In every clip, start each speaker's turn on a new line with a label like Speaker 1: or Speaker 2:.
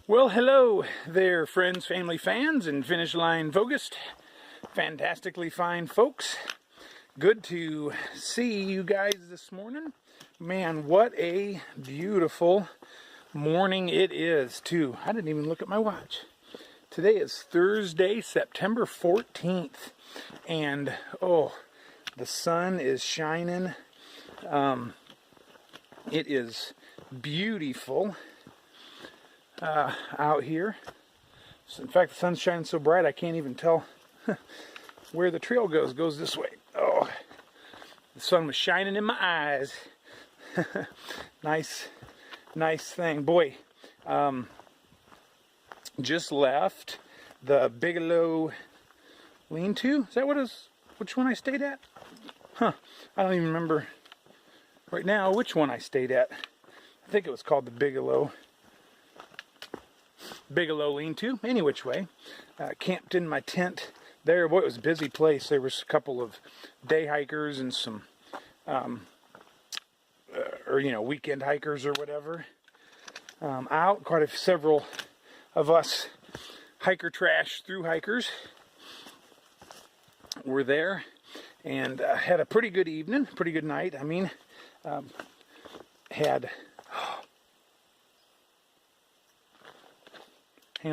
Speaker 1: Well, hello there, friends, family, fans, and finish line focused. Fantastically fine folks. Good to see you guys this morning. Man, what a beautiful morning it is, too. I didn't even look at my watch. Today is Thursday, September 14th, and oh, the sun is shining. It is beautiful out here. So in fact, the sun's shining so bright I can't even tell where the trail goes. It goes this way. Oh, the sun was shining in my eyes. Nice thing. Boy, just left the Bigelow lean-to. Is that what is? Which one I stayed at? Huh. I don't even remember right now which one I stayed at. I think it was called the Bigelow lean-to. Any which way. Camped in my tent there. Boy, it was a busy place. There was a couple of day hikers and some weekend hikers or whatever out. Quite several of us hiker trash through hikers were there, and had a pretty good evening, pretty good night. I mean, hang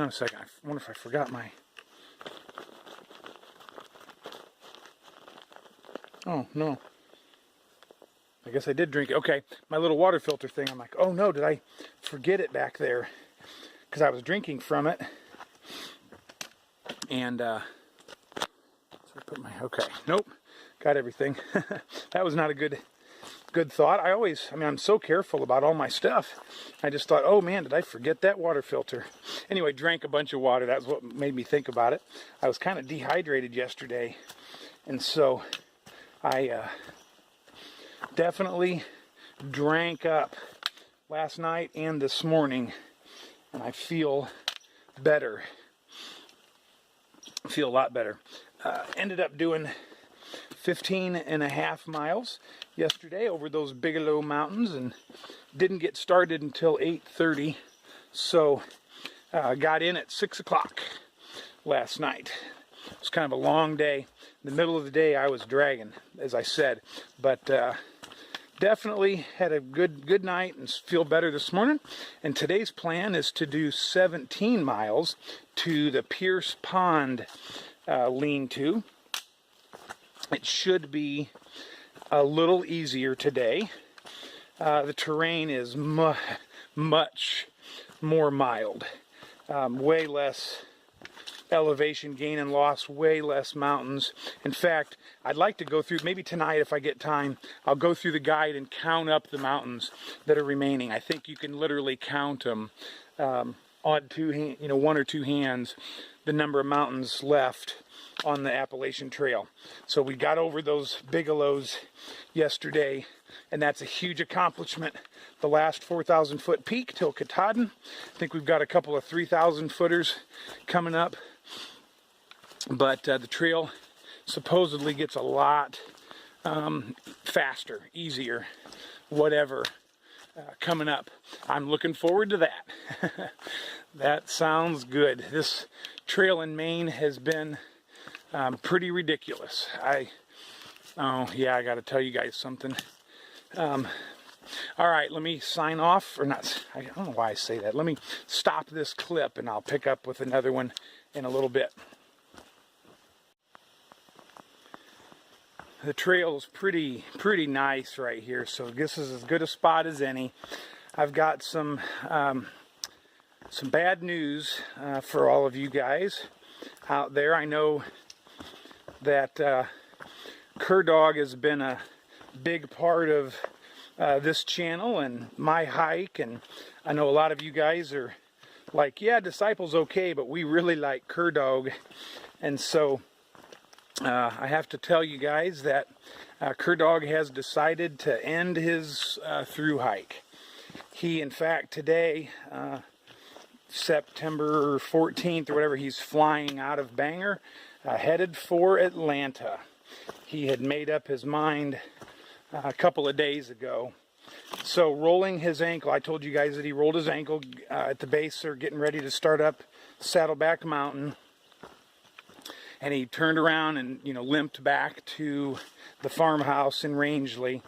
Speaker 1: on a second. I wonder if I forgot my... Oh, no. I guess I did drink it. Okay, my little water filter thing. I'm like, oh no, did I forget it back there? Because I was drinking from it. And, so I put my... Okay, nope. Got everything. That was not a good thought. I'm so careful about all my stuff. I just thought, oh man, did I forget that water filter? Anyway, drank a bunch of water. That's what made me think about it. I was kind of dehydrated yesterday, and so I definitely drank up last night and this morning, and I feel better. I feel a lot better. Ended up doing 15.5 miles yesterday over those Bigelow Mountains, and didn't get started until 8:30. So got in at 6 o'clock last night. It was kind of a long day. In the middle of the day I was dragging, as I said, but definitely had a good night and feel better this morning. And today's plan is to do 17 miles to the Pierce Pond lean-to. It should be a little easier today. The terrain is much more mild. Way less elevation gain and loss, way less mountains. In fact, I'd like to go through, maybe tonight if I get time, I'll go through the guide and count up the mountains that are remaining. I think you can literally count them on one or two hands, the number of mountains left on the Appalachian Trail. So we got over those Bigelows yesterday, and that's a huge accomplishment. The last 4,000 foot peak till Katahdin. I think we've got a couple of 3,000 footers coming up, but the trail supposedly gets a lot faster, easier, whatever, coming up. I'm looking forward to that. That sounds good. This trail in Maine has been pretty ridiculous. I got to tell you guys something. All right, let me sign off, or not. I don't know why I say that. Let me stop this clip, and I'll pick up with another one in a little bit. The trail is pretty nice right here, so this is as good a spot as any. I've got some bad news for all of you guys out there. I know that Cur Dog has been a big part of this channel and my hike, and I know a lot of you guys are like, yeah, Disciple's okay, but we really like Cur Dog. And so I have to tell you guys that Cur Dog has decided to end his through hike. He, in fact, today, September 14th or whatever, he's flying out of Bangor, headed for Atlanta. He had made up his mind a couple of days ago So rolling his ankle, I told you guys that he rolled his ankle at the base or getting ready to start up Saddleback Mountain. And he turned around and, you know, limped back to the farmhouse in Rangeley,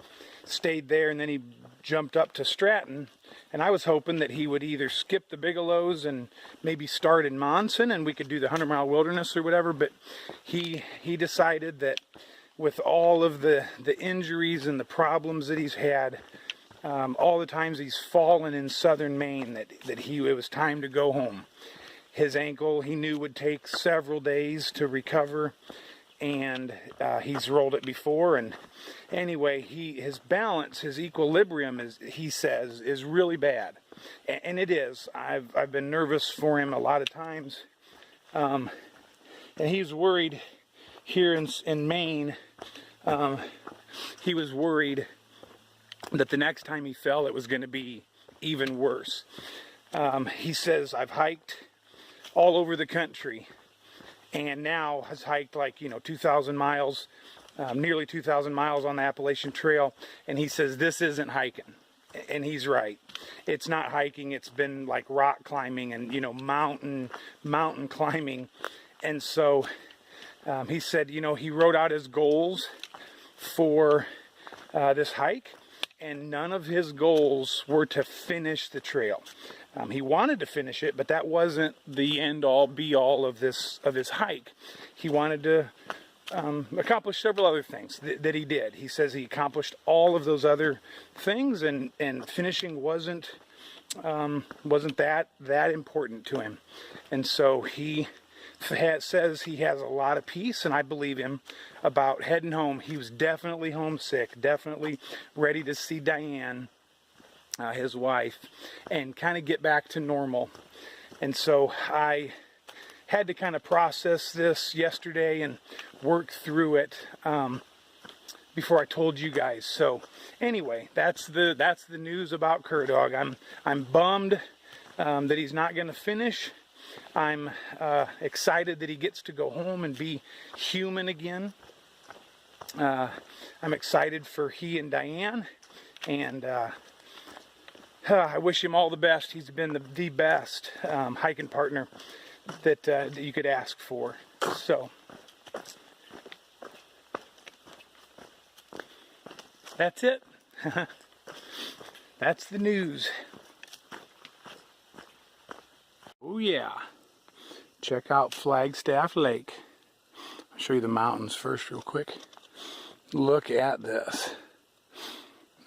Speaker 1: stayed there, and then he jumped up to Stratton. And I was hoping that he would either skip the Bigelows and maybe start in Monson and we could do the 100-mile wilderness or whatever. But he decided that with all of the injuries and the problems that he's had, all the times he's fallen in southern Maine, that it was time to go home. His ankle, he knew, would take several days to recover, and he's rolled it before. And anyway, his balance, his equilibrium, he says, is really bad, and it is. I've been nervous for him a lot of times, and he's worried here in Maine. He was worried that the next time he fell, it was going to be even worse. He says, I've hiked all over the country, and now has hiked, like, 2,000 miles, nearly 2,000 miles on the Appalachian Trail, and he says this isn't hiking. And he's right. It's not hiking. It's been like rock climbing and mountain climbing. And so he said, he wrote out his goals for this hike, and none of his goals were to finish the trail. He wanted to finish it, but that wasn't the end-all, be-all of his hike. He wanted to accomplish several other things that he did. He says he accomplished all of those other things, and finishing wasn't that important to him. And so he says he has a lot of peace, and I believe him, about heading home. He was definitely homesick, definitely ready to see Diane, his wife, and kind of get back to normal. And so I had to kind of process this yesterday and work through it before I told you guys. So anyway, that's the news about Cur Dog. I'm bummed that he's not going to finish. I'm excited that he gets to go home and be human again. I'm excited for he and Diane, and I wish him all the best. He's been the best hiking partner that you could ask for. So that's it. That's the news. Oh yeah. Check out Flagstaff Lake. I'll show you the mountains first real quick. Look at this.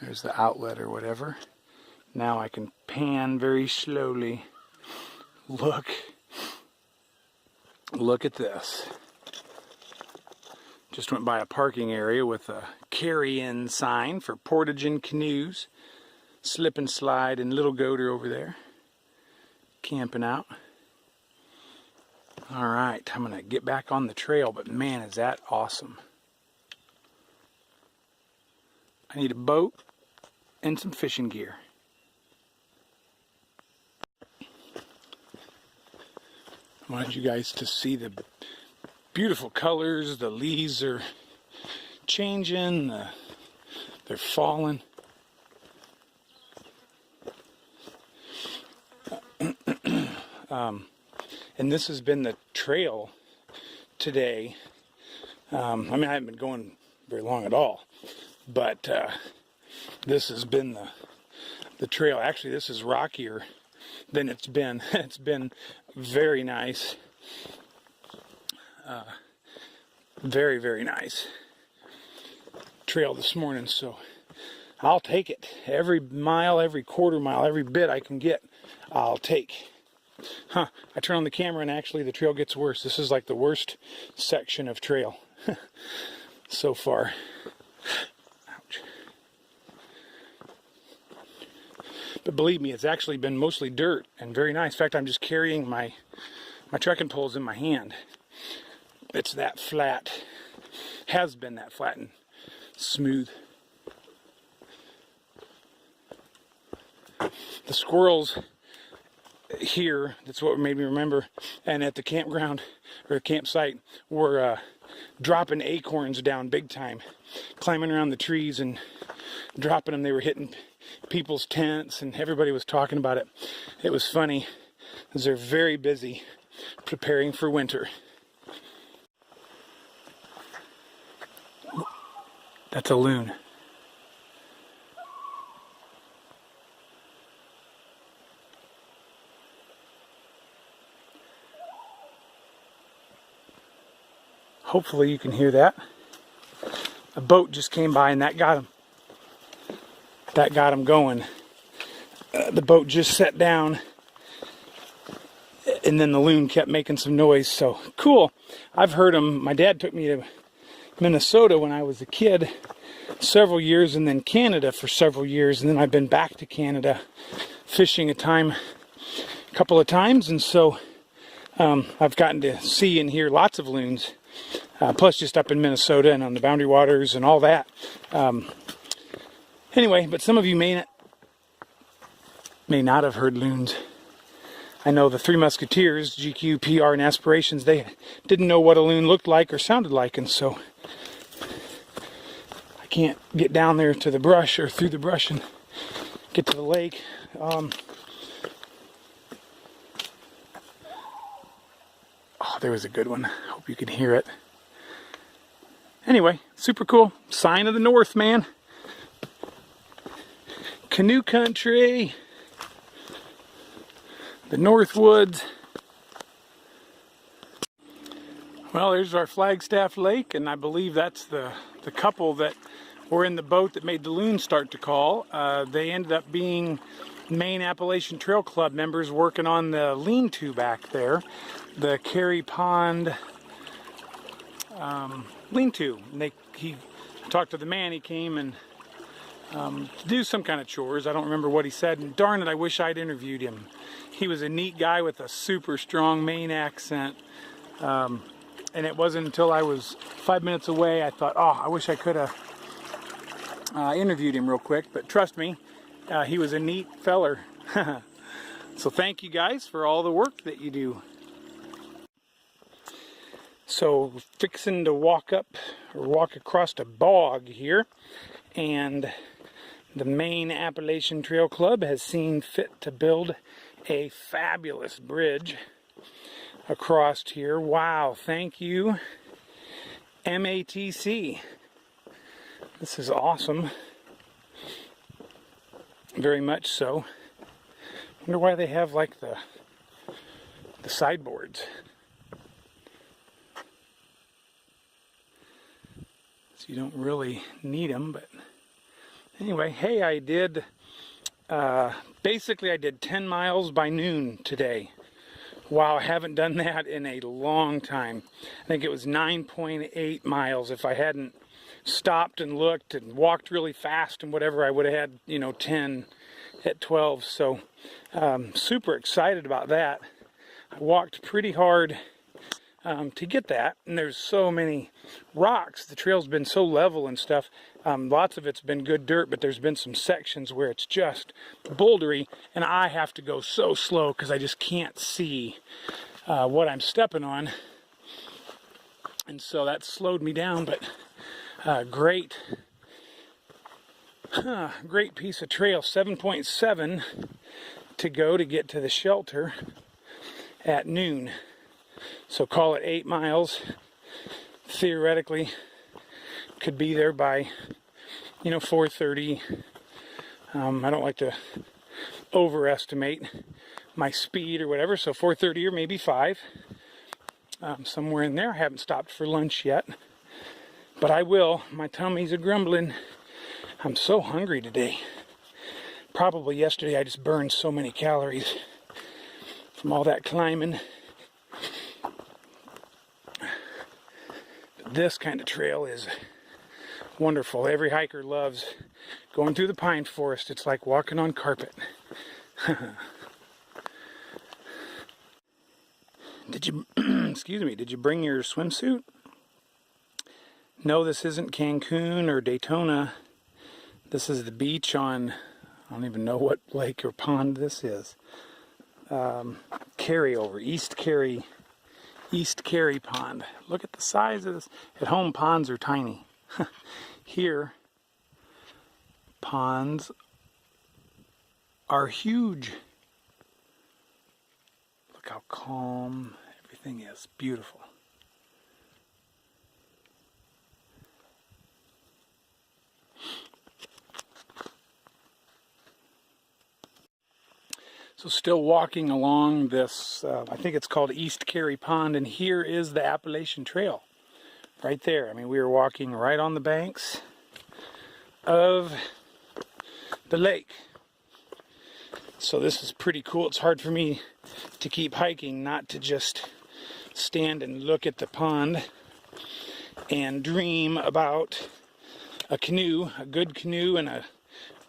Speaker 1: There's the outlet or whatever. Now I can pan very slowly. Look at this. Just went by a parking area with a carry-in sign for portage and canoes. Slip and slide and little goater over there. Camping out. Alright, I'm going to get back on the trail, but man, is that awesome. I need a boat and some fishing gear. I wanted you guys to see the beautiful colors. The leaves are changing, they're falling. And this has been the trail today. I mean, I haven't been going very long at all, but this has been the trail. Actually, this is rockier than it's been. It's been very nice. Very, very nice trail this morning, so I'll take it. Every mile, every quarter mile, every bit I can get, I'll take. I turn on the camera and actually the trail gets worse. This is like the worst section of trail so far. Ouch. But believe me, it's actually been mostly dirt and very nice. In fact, I'm just carrying my trekking poles in my hand. It's that flat. Has been that flat and smooth. The squirrels here, that's what made me remember, and at the campground or campsite, were dropping acorns down big time, climbing around the trees and dropping them. They were hitting people's tents, and everybody was talking about it. It was funny, because they're very busy preparing for winter. That's a loon. Hopefully you can hear that. A boat just came by and that got him. That got him going. The boat just set down, and then the loon kept making some noise. So cool. I've heard him. My dad took me to Minnesota when I was a kid several years, and then Canada for several years, and then I've been back to Canada fishing a couple of times, and so I've gotten to see and hear lots of loons. Plus just up in Minnesota and on the Boundary Waters and all that. Anyway, but some of you may not have heard loons. I know the Three Musketeers, GQ, PR, and Aspirations, they didn't know what a loon looked like or sounded like, and so I can't get down there to the brush or through the brush and get to the lake. Oh, there was a good one. Hope you can hear it. Anyway, super cool. Sign of the North, man. Canoe country. The North Woods. Well, there's our Flagstaff Lake, and I believe that's the couple that were in the boat that made the loons start to call. They ended up being Maine Appalachian Trail Club members working on the lean-to back there. The Carey Pond lean-to. He talked to the man. He came and to do some kind of chores. I don't remember what he said, and darn it, I wish I'd interviewed him. He was a neat guy with a super strong Maine accent, and it wasn't until I was 5 minutes away I thought, oh, I wish I could have interviewed him real quick. But trust me, he was a neat feller. So thank you guys for all the work that you do. So fixing to walk across a bog here, and the Maine Appalachian Trail Club has seen fit to build a fabulous bridge across here. Wow, thank you, MATC. This is awesome. Very much so. Wonder why they have like the sideboards. So you don't really need them, but anyway, hey, I did basically I did 10 miles by noon today. Wow, I haven't done that in a long time. I think it was 9.8 miles. If I hadn't stopped and looked and walked really fast and whatever, I would have had, 10 at 12. So super excited about that. I walked pretty hard to get that, and there's so many rocks. The trail's been so level and stuff. Lots of it's been good dirt, but there's been some sections where it's just bouldery, and I have to go so slow because I just can't see what I'm stepping on, and so that slowed me down. But great piece of trail. 7.7 to go to get to the shelter at noon. So call it 8 miles. Theoretically, could be there by, 4:30. I don't like to overestimate my speed or whatever, so 4:30 or maybe 5. Somewhere in there. I haven't stopped for lunch yet, but I will. My tummy's a grumbling. I'm so hungry today. Probably yesterday I just burned so many calories from all that climbing. This kind of trail is wonderful. Every hiker loves going through the pine forest. It's like walking on carpet. Did you did you bring your swimsuit? No, this isn't Cancun or Daytona. This is the beach on, I don't even know what lake or pond this is. carryover, East Carry Pond. Look at the size of this. At home, ponds are tiny. Here, ponds are huge. Look how calm everything is. Beautiful. So still walking along this, I think it's called East Carry Pond, and here is the Appalachian Trail. Right there. I mean, we were walking right on the banks of the lake. So this is pretty cool. It's hard for me to keep hiking, not to just stand and look at the pond and dream about a canoe, a good canoe and a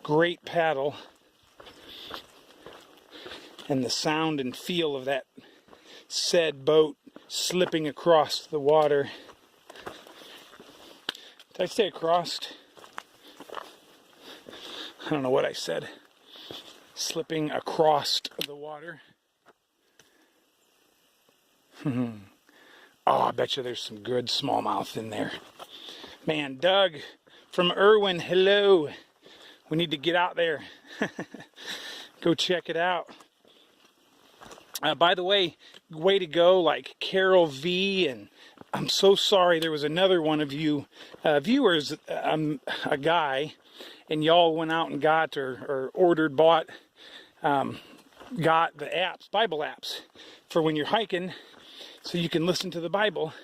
Speaker 1: great paddle, and the sound and feel of that said boat slipping across the water. Did I say across? I don't know what I said. Slipping across the water. Oh, I bet you there's some good smallmouth in there. Man, Doug from Irwin, hello. We need to get out there. Go check it out. By the way to go, like Carol V, and I'm so sorry, there was another one of you viewers, a guy, and y'all went out and got or ordered, bought, got the apps, Bible apps, for when you're hiking, so you can listen to the Bible.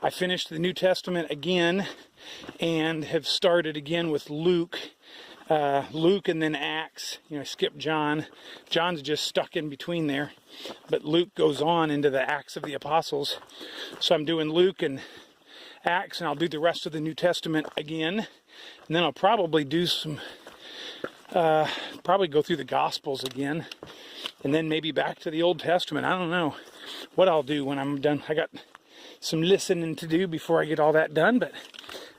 Speaker 1: I finished the New Testament again, and have started again with Luke and then Acts. You know, I skipped John. John's just stuck in between there. But Luke goes on into the Acts of the Apostles. So I'm doing Luke and Acts, and I'll do the rest of the New Testament again. And then I'll probably do some, probably go through the Gospels again. And then maybe back to the Old Testament. I don't know what I'll do when I'm done. I got some listening to do before I get all that done, but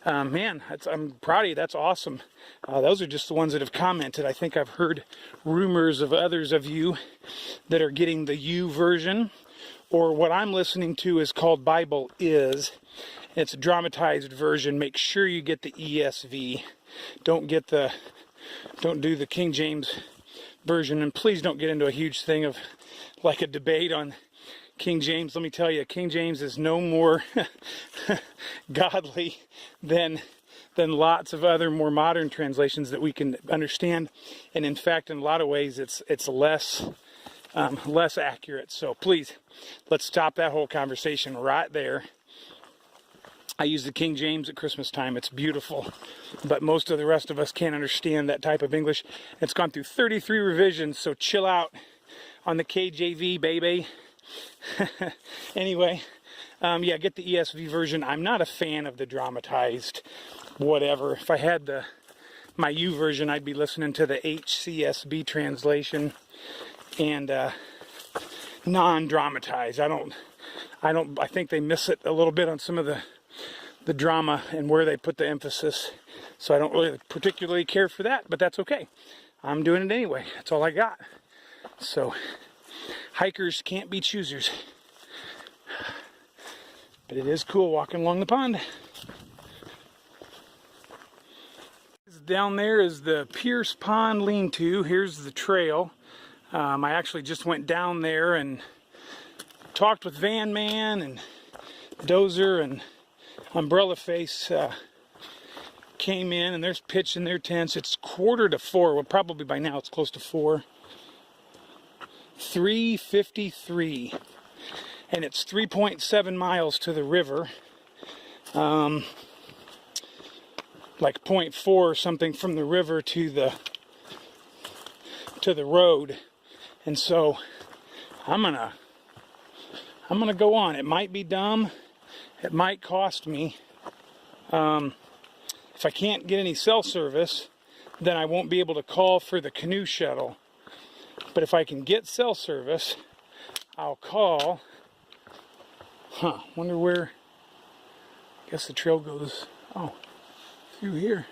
Speaker 1: man, I'm proud of you. That's awesome. Those are just the ones that have commented. I think I've heard rumors of others of you that are getting the U version, or what I'm listening to is called Bible Is. It's a dramatized version. Make sure you get the ESV. Don't do the King James version, and please don't get into a huge thing of like a debate on King James. Let me tell you, King James is no more godly than lots of other more modern translations that we can understand, and in fact, in a lot of ways, it's less accurate. So please, let's stop that whole conversation right there. I use the King James at Christmas time. It's beautiful, but most of the rest of us can't understand that type of English. It's gone through 33 revisions, so chill out on the KJV, baby. Anyway, yeah, get the ESV version. I'm not a fan of the dramatized whatever. If I had my U version, I'd be listening to the HCSB translation and non-dramatized. I think they miss it a little bit on some of the drama and where they put the emphasis. So I don't really particularly care for that, but that's okay. I'm doing it anyway. That's all I got. So hikers can't be choosers. But it is cool walking along the pond. Down there is the Pierce Pond lean-to. Here's the trail. I actually just went down there and talked with Van Man and Dozer and Umbrella Face. Came in and there's pitching their tents. It's 3:45. Well, probably by now it's close to 4. 3:53. And it's 3.7 miles to the river. Like 0.4 or something from the river to the road. And so I'm gonna go on. It might be dumb. It might cost me. If I can't get any cell service, then I won't be able to call for the canoe shuttle. But if I can get cell service, I'll call. Wonder where. I guess the trail goes, through here.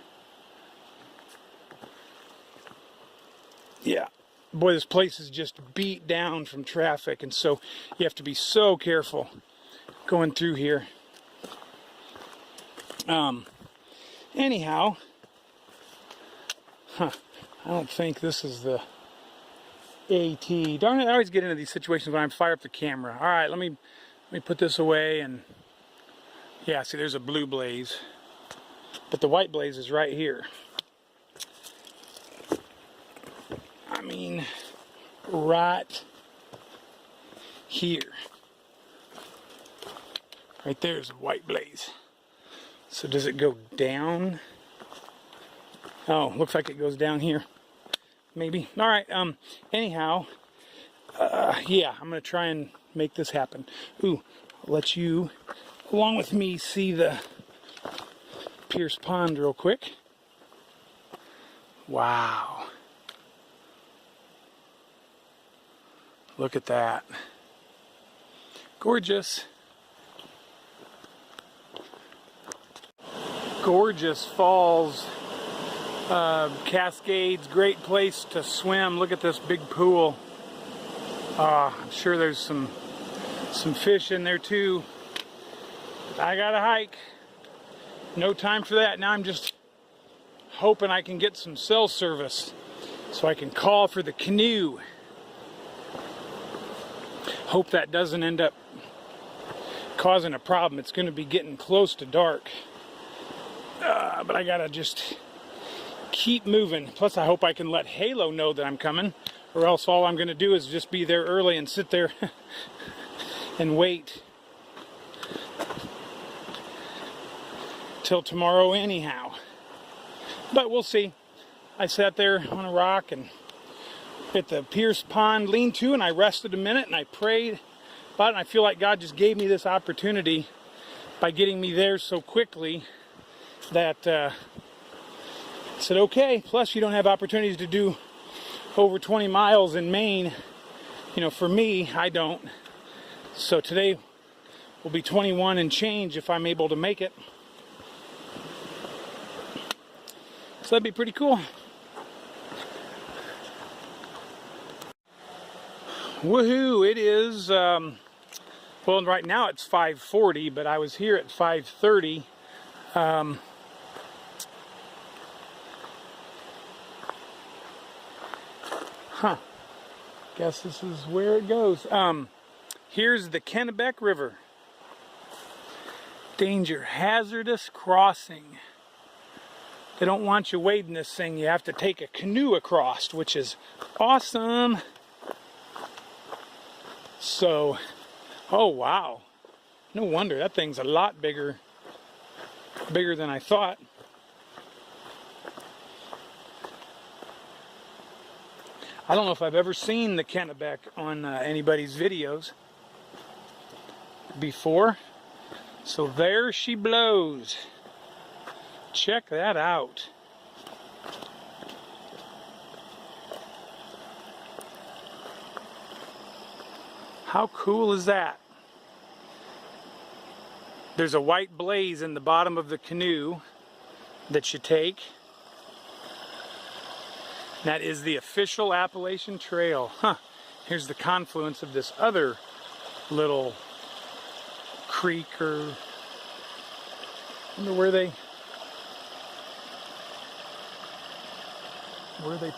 Speaker 1: Yeah, boy, this place is just beat down from traffic, and so you have to be so careful going through here. Anyhow, I don't think this is the AT. Darn it, I always get into these situations when I fire up the camera. All right, let me put this away, and yeah, see, there's a blue blaze, but the white blaze is right here. I mean, right here. Right there's a white blaze. So does it go down? Oh, looks like it goes down here. Maybe. All right. Anyhow, yeah, I'm gonna try and make this happen. Ooh, I'll let you, along with me, see the Pierce Pond real quick. Wow. Look at that. Gorgeous. Gorgeous falls, cascades, great place to swim. Look at this big pool. I'm sure there's some fish in there too. I gotta hike. No time for that. Now I'm just hoping I can get some cell service so I can call for the canoe. Hope that doesn't end up causing a problem. It's going to be getting close to dark. But I gotta just keep moving. Plus, I hope I can let Halo know that I'm coming, or else all I'm gonna do is just be there early and sit there and wait till tomorrow anyhow. But we'll see. I sat there on a rock and at the Pierce Pond lean-to, and I rested a minute and I prayed about it, and I feel like God just gave me this opportunity by getting me there so quickly that said, okay, plus you don't have opportunities to do over 20 miles in Maine. You know, for me, I don't. So today will be 21 and change if I'm able to make it. So that'd be pretty cool. Woohoo, it is, well, right now it's 5:40, but I was here at 5:30. Guess this is where it goes. Here's the Kennebec River. Danger, hazardous crossing. They don't want you wading this thing. You have to take a canoe across, which is awesome. So, oh wow. No wonder, that thing's a lot bigger than I thought. I don't know if I've ever seen the Kennebec on anybody's videos before. So there she blows. Check that out. How cool is that? There's a white blaze in the bottom of the canoe that you take. That is the official Appalachian Trail. Here's the confluence of this other little creek, or I wonder where they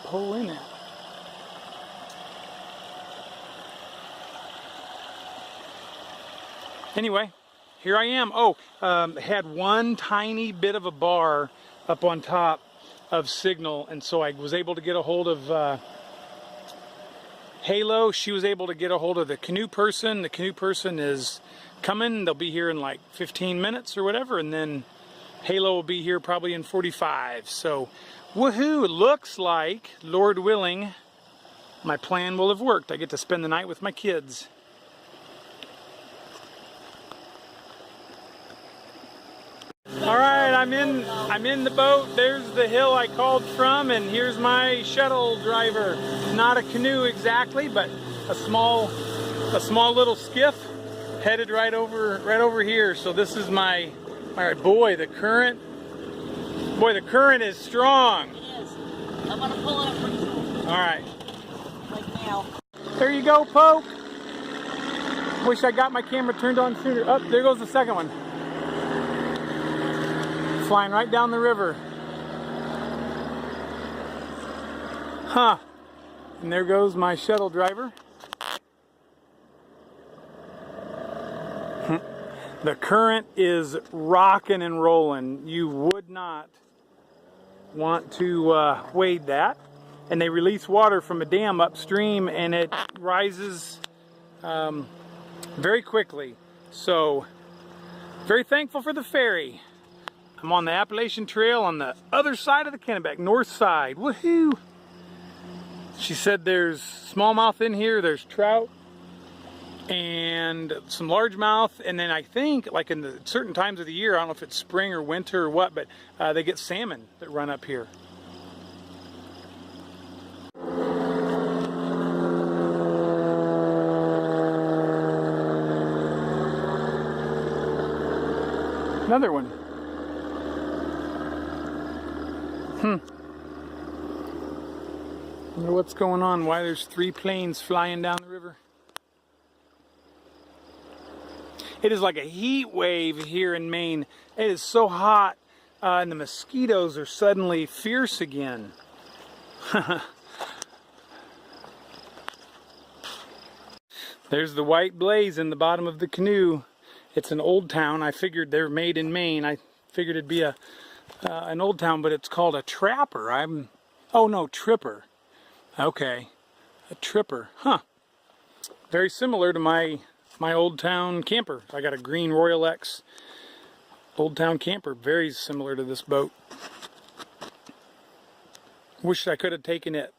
Speaker 1: pull in at. Anyway, here I am. Had one tiny bit of a bar up on top of signal, and so I was able to get a hold of Halo. She was able to get a hold of the canoe person. The canoe person is coming. They'll be here in like 15 minutes or whatever, and then Halo will be here probably in 45. So, woohoo! It looks like, Lord willing, my plan will have worked. I get to spend the night with my kids. All right, I'm in the boat. There's the hill I called from, and here's my shuttle driver. Not a canoe exactly, but a small little skiff headed right over here. So this is my boy, the current. Boy, the current is strong.
Speaker 2: It is. I'm gonna pull it up pretty soon.
Speaker 1: All right.
Speaker 2: now.
Speaker 1: There you go, Poke. Wish I got my camera turned on sooner. Oh, there goes the second one. Flying right down the river. Huh. And there goes my shuttle driver. The current is rocking and rolling. You would not want to wade that. And they release water from a dam upstream and it rises very quickly. So, very thankful for the ferry. I'm on the Appalachian Trail on the other side of the Kennebec, north side. Woohoo! She said there's smallmouth in here, there's trout, and some largemouth, and then I think, like in the certain times of the year, I don't know if it's spring or winter or what, but they get salmon that run up here. Another one. I wonder what's going on, why there's 3 planes flying down the river. It is like a heat wave here in Maine. It is so hot, and the mosquitoes are suddenly fierce again. There's the white blaze in the bottom of the canoe. It's an old town. I figured they're made in Maine. I figured it'd be an old town, but it's called a trapper. Oh no, tripper. Okay, a tripper, huh? Very similar to my old town camper. I got a green Royal X old town camper, very similar to this boat. Wish I could have taken it